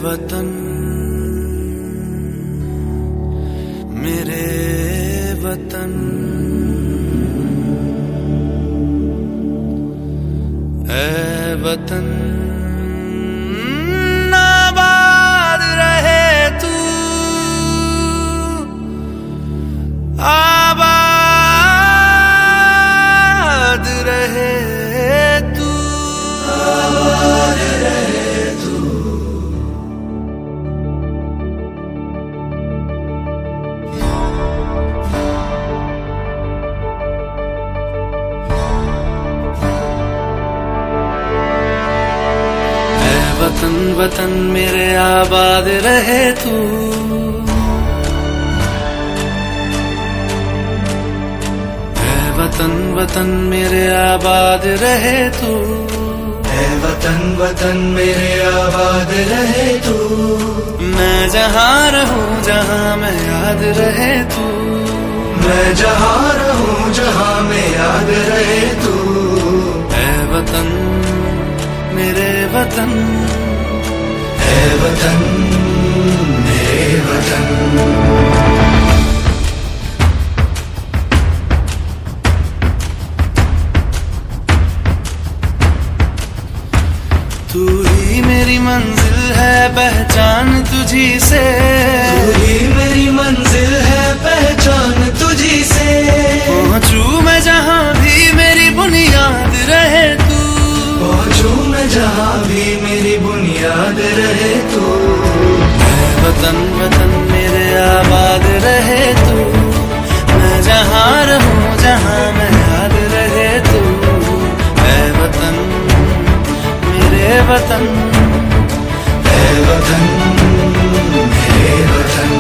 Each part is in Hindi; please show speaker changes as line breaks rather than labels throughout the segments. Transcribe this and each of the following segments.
वतन मेरे वतन, ऐ वतन आबाद रहे तू, आबाद रहे तू, आबाद रहे तू। वतन वतन मेरे आबाद रहे तू, ऐ वतन वतन मेरे आबाद रहे तू,
ऐ वतन वतन मेरे आबाद रहे तू।
मैं जहाँ रहूं जहाँ मैं याद रहे तू,
मैं जहाँ रहूं जहाँ मैं याद रहे तू।
ऐ वतन मेरे वतन,
ऐ वतन मेरे वतन।
तू ही मेरी मंजिल है पहचान तुझी से,
तू ही मेरी मंजिल है पहचान तुझी से।
पहुँचू मैं जहाँ भी मेरी बुनियाद रहे तू,
पहुँचू मैं जहाँ भी मेरी बुनियाद रहे तू।
ऐ वतन वतन मेरे आबाद रहे तू, मैं जहाँ रहूं जहाँ मैं याद रहे तू। ऐ वतन मेरे वतन,
ऐ वतन मेरे वतन।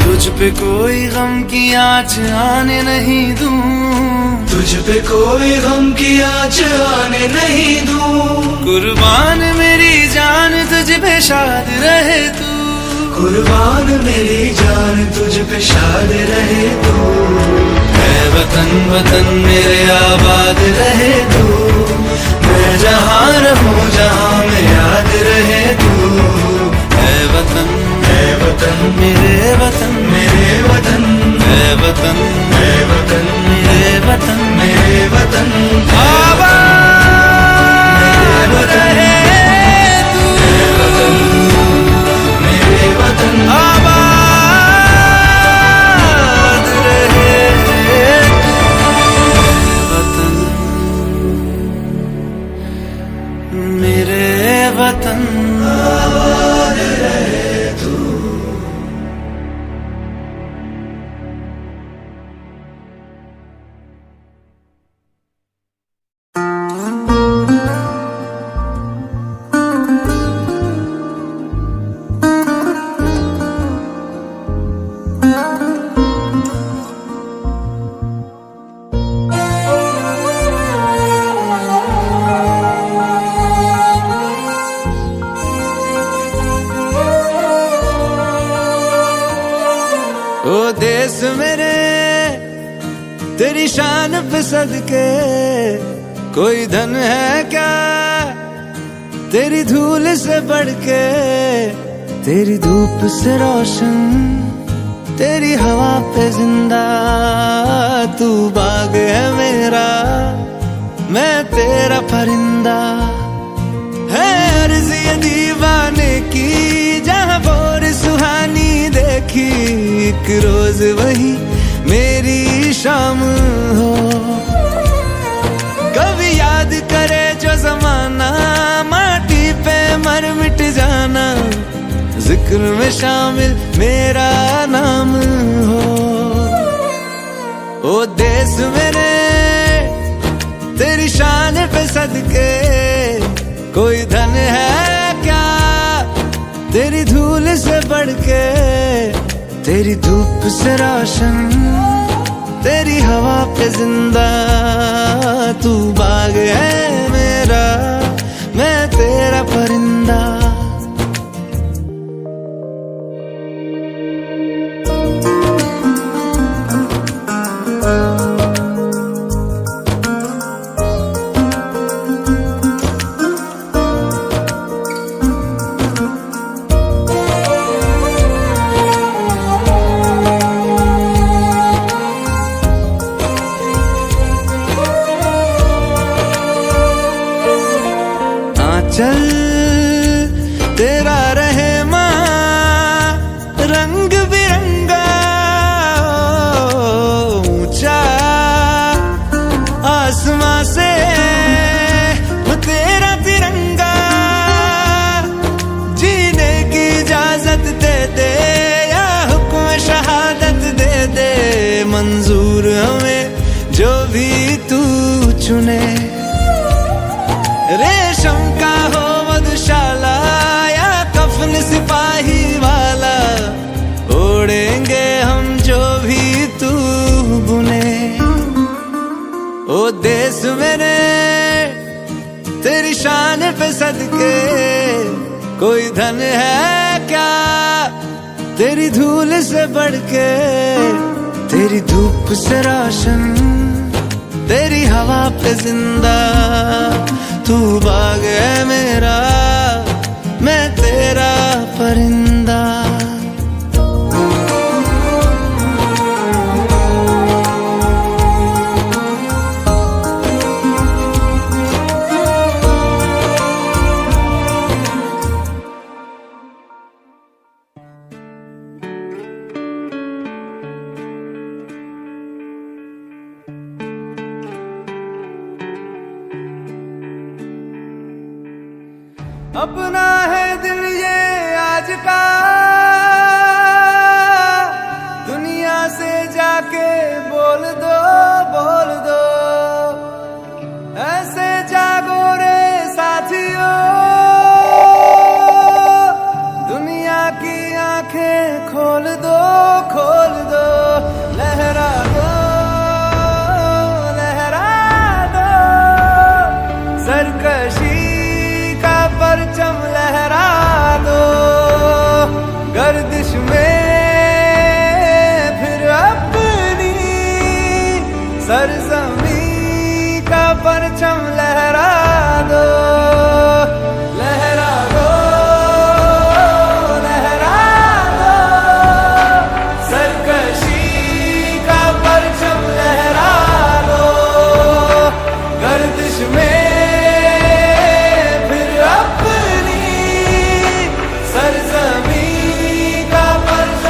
तुझ पे कोई गम की आँच आने नहीं दूं,
तुझ पे कोई गम की आँच आने नहीं दूं।
कुर्बान मेरी जान तुझ पे शाद रहे तू,
कुर्बान मेरी जान तुझ पे शाद रहे तू।
ऐ वतन वतन मेरे आबाद रहे तू, मैं जहाँ रहूं जहाँ मैं याद रहे तू। ऐ वतन मेरे वतन,
मेरे वतन,
ऐ वतन
ऐ वतन
मेरे वतन,
मेरे वतन।
आबाद रहे तू,
मेरे वतन,
आबाद रहे तू। वतन मेरे वतन,
आबाद रहे तू।
ओ देश मेरे तेरी शान पे सदके, कोई धन है क्या तेरी धूल से बढ़ के। तेरी धूप से रोशन, तेरी हवा पे जिंदा, तू बाग है मेरा मैं तेरा परिंदा। है अर्ज़ ये दीवाने की जहाँ बोर सुहानी देखी, एक रोज वही मेरी शाम हो। कभी याद करे जो जमाना, माटी पे मर मिट जाना, जिक्र में शामिल मेरा नाम हो। ओ देश मेरे तेरी शान पे सदके, कोई धन है क्या तेरी धूल से बढ़ के। तेरी धूप से रोशन, तेरी हवा पे जिंदा, तू बाग है मेरा, मैं तेरा परिंदा। चल तेरा रहे माँ रंग बिरंगा, ऊंचा आसमां से वो तेरा तिरंगा, जीने की इजाजत दे दे या हुक्म शहादत दे दे, मंजूर हमें जो भी तू चुने। रेशम का हो मधुशाला या कफन सिपाही वाला, ओढ़ेंगे हम जो भी तू बुने। ओ देश मेरे तेरी शान पे सदके, कोई धन है क्या तेरी धूल से बढ़ के। तेरी धूप से रोशन, तेरी हवा पे जिंदा, तू बाग है मेरा, मैं तेरा परिंदा। अपना है दिल ये आज का, दुनिया से जाके बोल दो, बोल दो, ऐसे जागो रे साथियों, दुनिया की आंखें खोल दो, खोल दो, लहरा दो, लहरा दो, सरकशी परचम लहरा दो, गर्दिश में फिर अपनी सरजमी का परचम लहरा दो, लहरा दो, लहरा दो, सरकशी का परचम लहरा दो, गर्दिश में सरजमी का परचम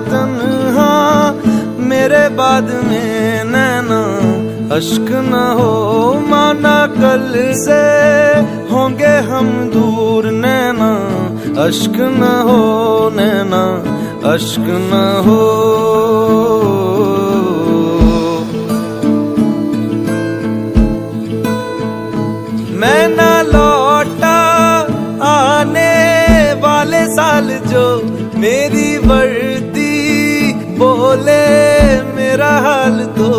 तन्हा मेरे बाद में नैना, अश्क न हो माना कल से होंगे हम दूर नैना, अश्क न हो नैना, अश्क न हो। मैं ना लौटा आने वाले साल जो मेरी वर्दी बोले मेरा हाल तो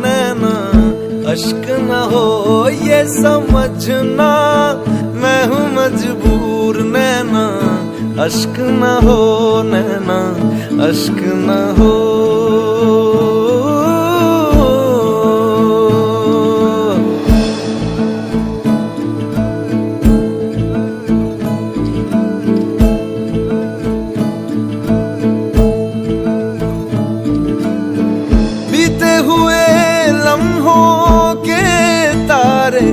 नैना, अश्क न हो ये समझना मैं हूँ मजबूर नैना, अश्क न हो नैना, अश्क न हो। बीते हुए लम्हों के तारे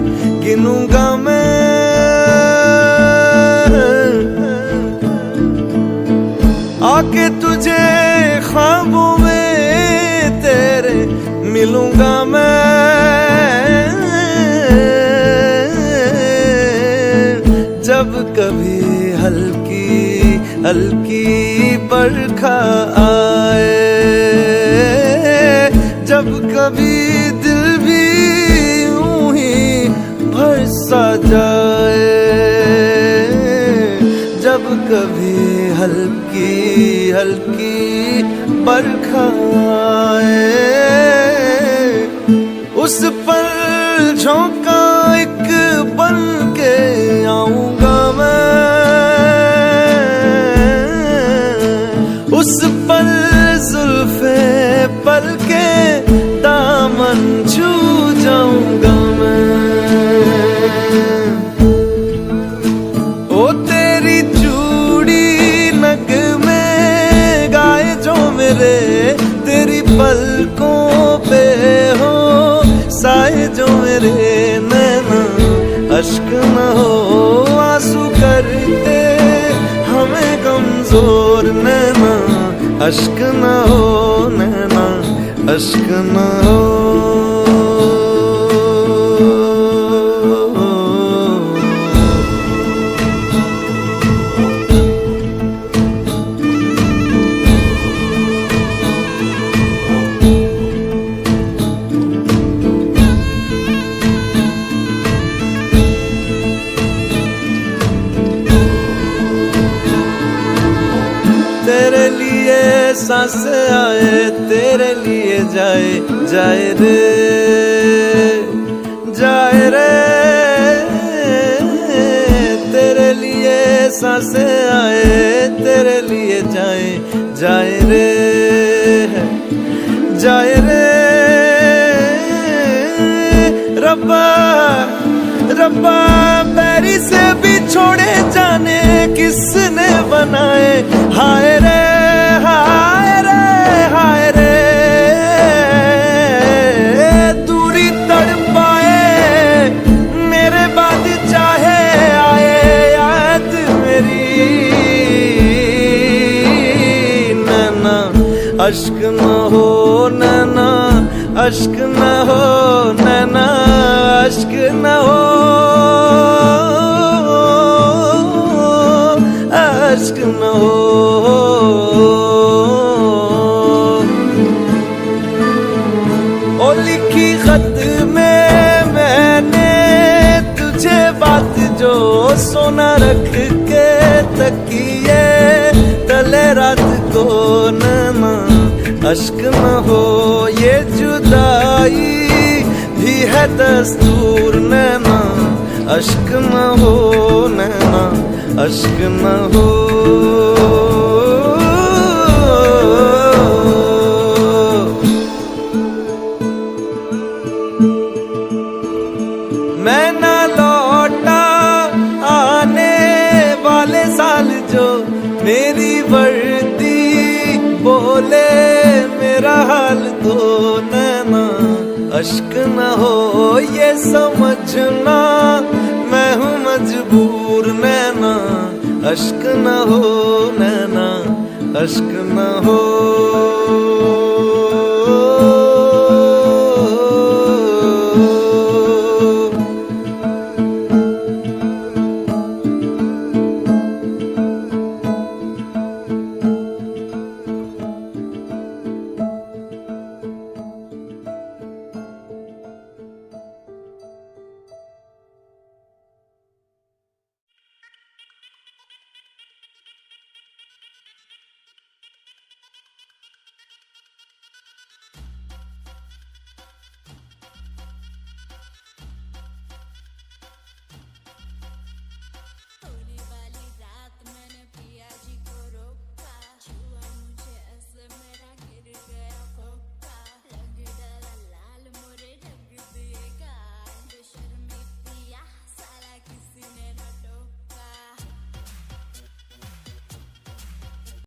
गिनूंगा मैं, आके तुझे ख्वाबों में तेरे मिलूंगा मैं। जब कभी हल्की हल्की बरखा आए, जब कभी दिल भी यूं ही भर सा जाए, जब कभी हल्की हल्की बरखा आए, उस पर झोंका एक बन के आऊंगा मैं, उस पर जुल्फे पल के दामन छू जाऊंगा मैं। ओ तेरी चूड़ी नग में गाए जो मेरे, तेरी पलकों पे हो साए जो मेरे नैना, अश्क न हो आंसू करते हमें कमजोर नैना, अश्क न हो नैना, अश्क न हो। तेरे लिए सांस आए, तेरे लिए जाए जाए रे, जाए रे, तेरे लिए सांस आए, तेरे लिए जाए जाए रे, जाए रे। रब्बा रब्बा बैरी से भी छोड़े जाने किसने बनाए, हाय रे हाय रे हाय रे। दूरी तड़पाए मेरे बाद चाहे आए याद मेरी नैना, अश्क न हो नैना, अश्क न हो नैना, अश्क न हो, अश्क न हो। ओ लिखी खत में मैंने तुझे बात जो सोना रख के तकिए तले रात को नैना, अश्क न हो ये जुदाई भी है दस्तूर नैना, अश्क न हो नैना, अश्क न हो। मैं ना लौटा आने वाले साल जो मेरी वर्दी बोले मेरा हाल तो नैना, अश्क न हो ये समझना मैं हूँ मजबूर नैना, अश्क न हो नैना, अश्क न हो।